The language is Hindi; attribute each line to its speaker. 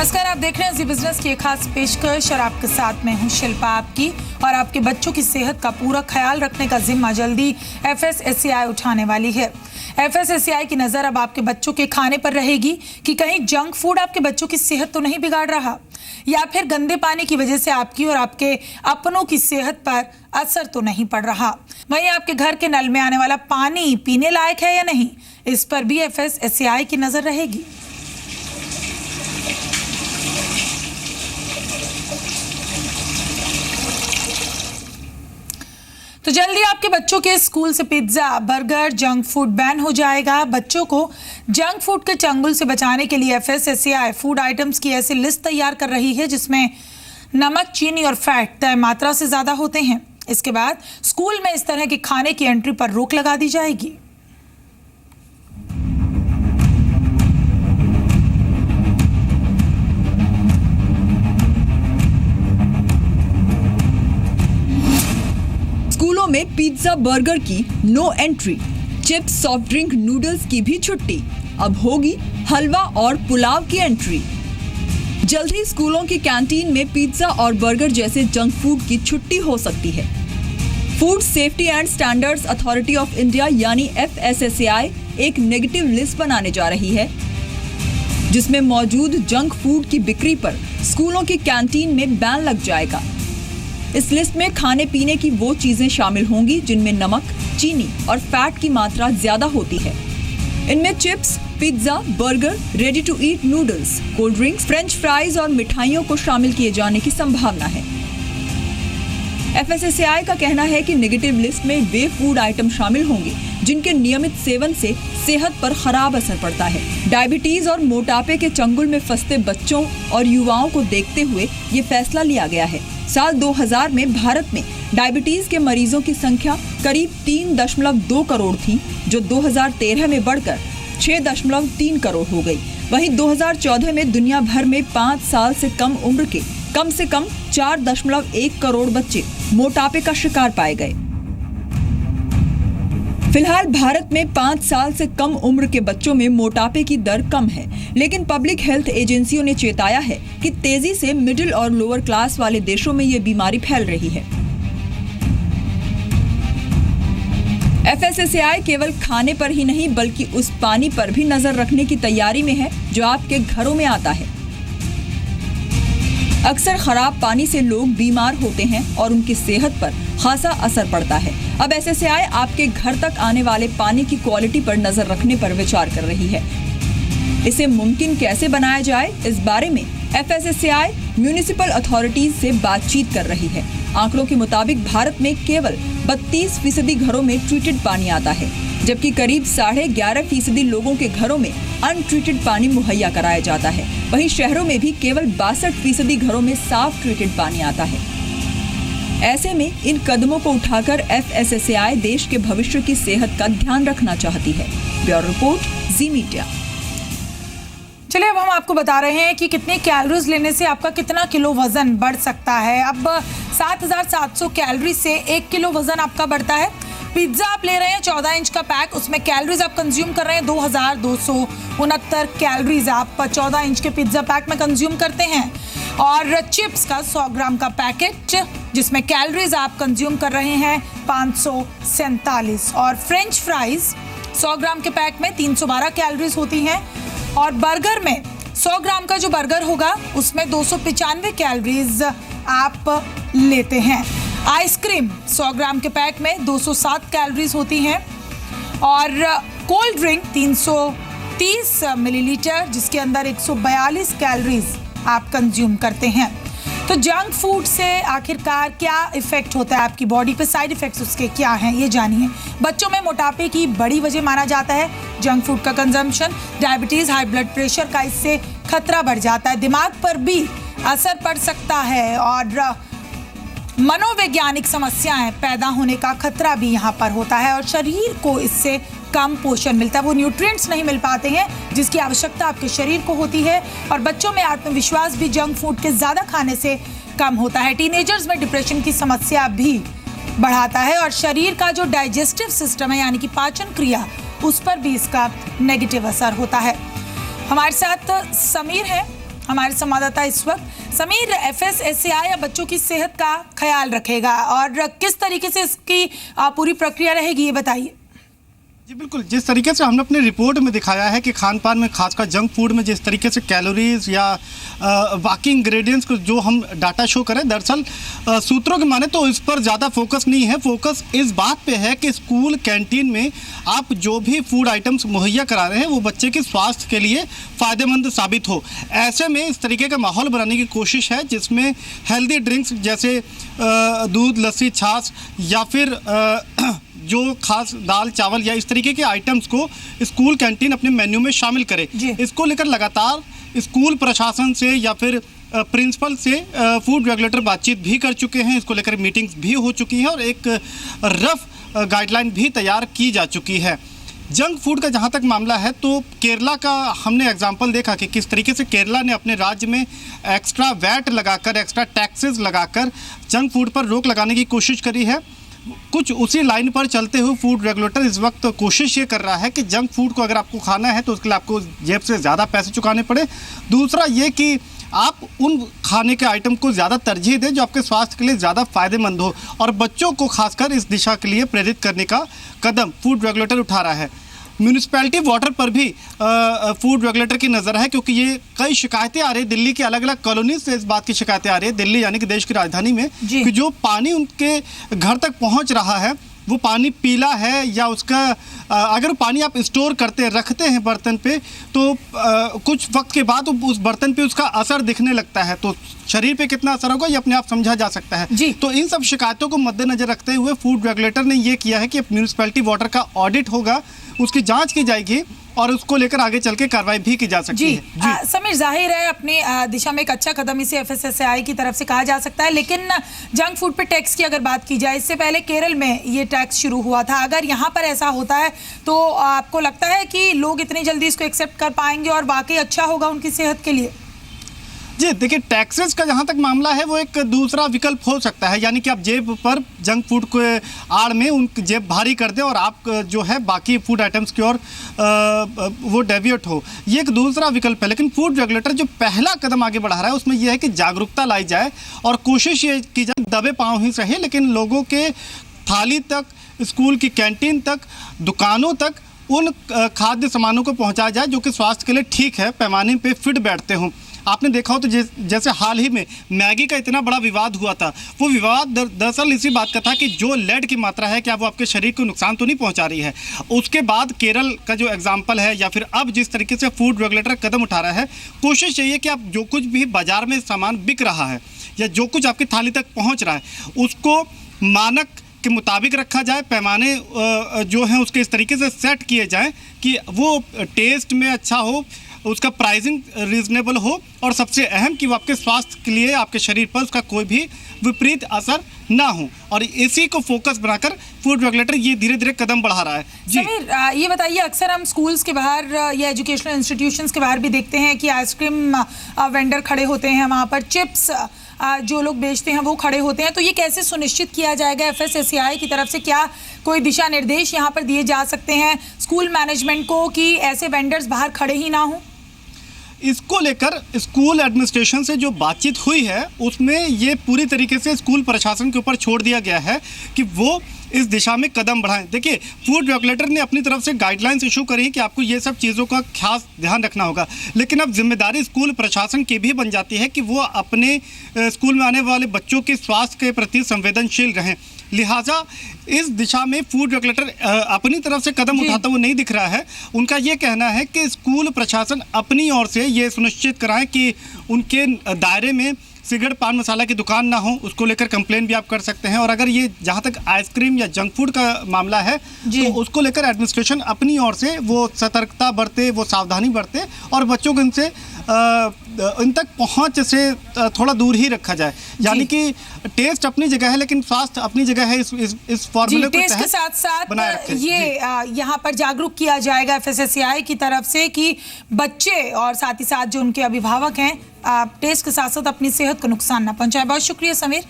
Speaker 1: नमस्कार, आप देख रहे हैं जी बिजनेस की एक खास पेशकश और आपके साथ मैं हूं शिल्पा आपकी। और आपके बच्चों की सेहत का पूरा ख्याल रखने का जिम्मा जल्दी FSSAI उठाने वाली है। FSSAI की नजर अब आपके बच्चों के खाने पर रहेगी कि कहीं जंक फूड आपके बच्चों की सेहत तो नहीं बिगाड़ रहा, या फिर गंदे पानी की वजह से आपकी और आपके अपनों की सेहत पर असर तो नहीं पड़ रहा। वहीं आपके घर के नल में आने वाला पानी पीने लायक है या नहीं, इस पर भी FSSAI की नजर रहेगी। तो जल्दी आपके बच्चों के स्कूल से pizza, burger, junk food ban हो जाएगा। बच्चों को जंक फूड के चंगुल से बचाने के लिए FSSAI फूड आइटम्स की ऐसी लिस्ट तैयार कर रही है जिसमें नमक, चीनी और फैट तय मात्रा से ज्यादा होते हैं। इसके बाद स्कूल में इस तरह के खाने की एंट्री पर रोक लगा दी जाएगी।
Speaker 2: स्कूलों में पिज्जा, बर्गर की no entry, chips, soft drink, noodles की भी छुट्टी। अब होगी हलवा और पुलाव की एंट्री। जल्द ही स्कूलों की कैंटीन में पिज्जा और बर्गर जैसे जंक फूड की छुट्टी हो सकती है। Food safety and standards authority of India यानी FSSAI एक नेगेटिव लिस्ट बनाने जा रही है जिसमें मौजूद जंक फूड की बिक्री पर स्कूलों की कैंटीन में बैन लग जाएगा। इस लिस्ट में खाने पीने की वो चीजें शामिल होंगी जिनमें नमक, चीनी और फैट की मात्रा ज्यादा होती है। इनमें chips, pizza, burger, ready to eat noodles, cold drinks, French fries और मिठाइयों को शामिल किए जाने की संभावना है। FSSAI का कहना है कि नेगेटिव लिस्ट में वे फूड आइटम शामिल होंगे जिनके नियमित सेवन से सेहत पर खराब असर पड़ता है। डायबिटीज और मोटापे के चंगुल में फंसते बच्चों और युवाओं को देखते हुए ये फैसला लिया गया है। साल 2000 में भारत में डायबिटीज के मरीजों की संख्या करीब 3.2 करोड़ थी, जो 2013 में बढ़कर 6.3 करोड़ हो गई। वहीं 2014 में दुनिया भर में 5 साल से कम उम्र के कम से कम 4.1 करोड़ बच्चे मोटापे का शिकार पाए गए। फिलहाल भारत में 5 साल से कम उम्र के बच्चों में मोटापे की दर कम है, लेकिन पब्लिक हेल्थ एजेंसियों ने चेताया है कि तेजी से मिडिल और लोअर क्लास वाले देशों में ये बीमारी फैल रही है। FSSAI केवल खाने पर ही नहीं बल्कि उस पानी पर भी नजर रखने की तैयारी में है जो आपके घरों में आता है। अक्सर खराब पानी से लोग बीमार होते हैं और उनकी सेहत पर खासा असर पड़ता है। अब FSSAI आपके घर तक आने वाले पानी की क्वालिटी पर नजर रखने पर विचार कर रही है। इसे मुमकिन कैसे बनाया जाए, इस बारे में FSSAI म्युनिसिपल अथॉरिटीज से बातचीत कर रही है। आंकड़ों के मुताबिक भारत में केवल 32% घरों में ट्रीटेड पानी आता है, जबकि करीब 11.5% लोगों के घरों में अनट्रीटेड पानी मुहैया कराया जाता है। वहीं शहरों में भी केवल 62% घरों में साफ ट्रीटेड पानी आता है। ऐसे में इन कदमों को उठाकर FSSAI देश के भविष्य की सेहत का ध्यान रखना चाहती है। ब्यूरो रिपोर्ट, जी मीडिया।
Speaker 1: चलिए, अब हम आपको बता रहे हैं कि कितने कैलोरीज लेने से आपका कितना किलो वजन बढ़ सकता है। अब 7700 कैलोरी से 1 किलो वजन आपका बढ़ता है। पिज्जा आप ले रहे हैं 14 इंच का पैक, उसमें कैलोरीज आप कंज्यूम कर रहे हैं 2269 कैलोरीज आप 14 इंच के पिज्जा पैक में कंज्यूम करते हैं। और चिप्स का 100 ग्राम का पैकेट जिसमें कैलोरीज आप कंज्यूम कर रहे हैं 547। और फ्रेंच फ्राइज 100 ग्राम के पैक में 312 कैलोरीज होती हैं। और बर्गर में 100 ग्राम का जो बर्गर होगा उसमें 295 कैलोरीज आप लेते हैं। आइसक्रीम 100 ग्राम के पैक में 207 कैलोरीज होती हैं। और कोल्ड ड्रिंक 330 मिलीलीटर जिसके अंदर 142 कैलोरीज आप कंज्यूम करते हैं। तो जंक फूड से आखिरकार क्या इफेक्ट होता है आपकी बॉडी पे, साइड इफेक्ट्स उसके क्या हैं, ये जानिए। बच्चों में मोटापे की बड़ी वजह माना जाता है जंक फूड का consumption. Diabetes, high blood pressure का इससे खतरा बढ़ जाता है। दिमाग पर भी असर पड़ सकता है और मनोवैज्ञानिक समस्याएं पैदा होने का खतरा भी यहाँ पर होता है। और शरीर को इससे कम पोषण मिलता है, वो न्यूट्रिएंट्स नहीं मिल पाते हैं जिसकी आवश्यकता आपके शरीर को होती है। और बच्चों में आत्मविश्वास भी जंक फूड के ज़्यादा खाने से कम होता है। टीनेजर्स में डिप्रेशन की समस्या भी बढ़ाता है। और शरीर का जो डाइजेस्टिव सिस्टम है यानी कि पाचन क्रिया, उस पर भी इसका नेगेटिव असर होता है। हमारे साथ समीर है हमारे संवाददाता इस वक्त समीर, FSSAI या बच्चों की सेहत का ख्याल रखेगा और किस तरीके से इसकी पूरी प्रक्रिया रहेगी, ये बताइए।
Speaker 3: जी बिल्कुल, जिस तरीके से हमने अपनी रिपोर्ट में दिखाया है कि खान पान में, खासकर जंक फूड में जिस तरीके से कैलोरीज या बाकी इंग्रेडिएंट्स को जो हम डाटा शो करें, दरअसल सूत्रों के माने तो इस पर ज़्यादा फोकस नहीं है। फोकस इस बात पे है कि स्कूल कैंटीन में आप जो भी फूड आइटम्स मुहैया करा रहे हैं वो बच्चे के स्वास्थ्य के लिए फ़ायदेमंद साबित हो। ऐसे में इस तरीके का माहौल बनाने की कोशिश है जिसमें हेल्दी ड्रिंक्स जैसे दूध, लस्सी, छाछ या फिर जो खास दाल, चावल या इस तरीके के आइटम्स को स्कूल कैंटीन अपने मेन्यू में शामिल करे। इसको लेकर लगातार स्कूल प्रशासन से या फिर प्रिंसिपल से फूड रेगुलेटर बातचीत भी कर चुके हैं। इसको लेकर मीटिंग्स भी हो चुकी हैं और एक रफ गाइडलाइन भी तैयार की जा चुकी है। जंक फूड का जहाँ तक मामला है तो केरला का हमने एग्जाम्पल देखा कि किस तरीके से केरला ने अपने राज्य में एक्स्ट्रा वैट लगाकर, एक्स्ट्रा टैक्सेस लगाकर जंक फूड पर रोक लगाने की कोशिश करी है। कुछ उसी लाइन पर चलते हुए फूड रेगुलेटर इस वक्त कोशिश ये कर रहा है कि जंक फूड को अगर आपको खाना है तो उसके लिए आपको जेब से ज़्यादा पैसे चुकाने पड़े। दूसरा ये कि आप उन खाने के आइटम को ज़्यादा तरजीह दें जो आपके स्वास्थ्य के लिए ज़्यादा फायदेमंद हो, और बच्चों को खासकर इस दिशा के लिए प्रेरित करने का कदम फूड रेगुलेटर उठा रहा है। म्यूनिसिपैलिटी वाटर पर भी फूड रेगुलेटर की नज़र है, क्योंकि ये कई शिकायतें आ रही है दिल्ली की अलग अलग कॉलोनीज से। इस बात की शिकायतें आ रही है दिल्ली यानी कि देश की राजधानी में कि जो पानी उनके घर तक पहुंच रहा है वो पानी पीला है या उसका अगर पानी आप स्टोर करते रखते हैं बर्तन पे तो कुछ वक्त के बाद उस बर्तन पे उसका असर दिखने लगता है, तो शरीर पे कितना असर होगा ये अपने आप समझा जा सकता है। तो इन सब शिकायतों को मद्देनजर रखते हुए फूड रेगुलेटर ने ये किया है कि म्यूनिसिपैलिटी वाटर का ऑडिट होगा, उसकी जांच की जाएगी और उसको लेकर आगे चल के कार्रवाई भी की जा सकती है।
Speaker 1: समीर, जाहिर है अपनी दिशा में एक अच्छा कदम इसे FSSAI की तरफ से कहा जा सकता है, लेकिन जंक फूड पे टैक्स की अगर बात की जाए, इससे पहले केरल में ये टैक्स शुरू हुआ था। अगर यहाँ पर ऐसा होता है तो आपको लगता है कि लोग इतनी जल्दी इसको एक्सेप्ट कर पाएंगे और वाकई अच्छा होगा उनकी सेहत के लिए?
Speaker 3: जी देखिए, टैक्सेस का जहाँ तक मामला है वो एक दूसरा विकल्प हो सकता है, यानी कि आप जेब पर जंक फूड के आड़ में उन जेब भारी कर दें और आप जो है बाकी फूड आइटम्स की ओर वो डेविएट हो, ये एक दूसरा विकल्प है। लेकिन फूड रेगुलेटर जो पहला कदम आगे बढ़ा रहा है उसमें यह है कि जागरूकता लाई जाए और कोशिश ये की जाए दबे पाँव ही सही लेकिन लोगों के थाली तक, स्कूल की कैंटीन तक, दुकानों तक उन खाद्य सामानों को पहुँचाया जाए जो कि स्वास्थ्य के लिए ठीक है, पैमाने पर फिट बैठते हों। आपने देखा हो तो जैसे हाल ही में मैगी का इतना बड़ा विवाद हुआ था, वो विवाद दरअसल इसी बात का था कि जो लेड की मात्रा है क्या वो आपके शरीर को नुकसान तो नहीं पहुंचा रही है। उसके बाद केरल का जो एग्जाम्पल है या फिर अब जिस तरीके से फूड रेगुलेटर कदम उठा रहा है, कोशिश यही है कि आप जो कुछ भी बाजार में सामान बिक रहा है या जो कुछ आपकी थाली तक पहुँच रहा है उसको मानक के मुताबिक रखा जाए, पैमाने जो हैं उसके इस तरीके से सेट किए जाएँ कि वो टेस्ट में अच्छा हो, उसका प्राइसिंग रीजनेबल हो और सबसे अहम कि वो आपके स्वास्थ्य के लिए, आपके शरीर पर उसका कोई भी विपरीत असर ना हो। और इसी को फोकस बनाकर फूड रेगुलेटर ये धीरे धीरे कदम बढ़ा रहा है।
Speaker 1: समीर, ये बताइए, अक्सर हम स्कूल्स के बाहर या एजुकेशनल इंस्टीट्यूशंस के बाहर भी देखते हैं कि आइसक्रीम वेंडर खड़े होते हैं, वहाँ पर चिप्स जो लोग बेचते हैं वो खड़े होते हैं, तो ये कैसे सुनिश्चित किया जाएगा FSSAI की तरफ से? क्या कोई दिशा निर्देश यहाँ पर दिए जा सकते हैं स्कूल मैनेजमेंट को कि ऐसे वेंडर्स बाहर खड़े ही ना हों?
Speaker 3: इसको लेकर स्कूल एडमिनिस्ट्रेशन से जो बातचीत हुई है उसमें ये पूरी तरीके से स्कूल प्रशासन के ऊपर छोड़ दिया गया है कि वो इस दिशा में कदम बढ़ाएं। देखिए, फूड रेगुलेटर ने अपनी तरफ से गाइडलाइंस इशू करी कि आपको ये सब चीज़ों का खास ध्यान रखना होगा, लेकिन अब जिम्मेदारी स्कूल प्रशासन की भी बन जाती है कि वो अपने स्कूल में आने वाले बच्चों के स्वास्थ्य के प्रति संवेदनशील रहें। लिहाजा इस दिशा में फूड रेगुलेटर अपनी तरफ से कदम उठाता हुआ नहीं दिख रहा है। उनका ये कहना है कि स्कूल प्रशासन अपनी ओर से ये सुनिश्चित कराएं कि उनके दायरे में सिगरेट, पान मसाला की दुकान ना हो, उसको लेकर कंप्लेन भी आप कर सकते हैं। और अगर ये जहाँ तक आइसक्रीम या जंक फूड का मामला है तो उसको लेकर एडमिनिस्ट्रेशन अपनी ओर से वो सतर्कता बरते, वो सावधानी बरते और बच्चों को इनसे इन तक पहुंच से थोड़ा दूर ही रखा जाए। यानी कि टेस्ट अपनी जगह है लेकिन स्वास्थ्य अपनी जगह है। इस फॉर्मूले को
Speaker 1: टेस्ट के साथ साथ ये यहाँ पर जागरूक किया जाएगा FSSAI की तरफ से कि बच्चे और साथ ही साथ जो उनके अभिभावक हैं टेस्ट के साथ साथ अपनी सेहत को नुकसान ना पहुंचाए। बहुत शुक्रिया समीर।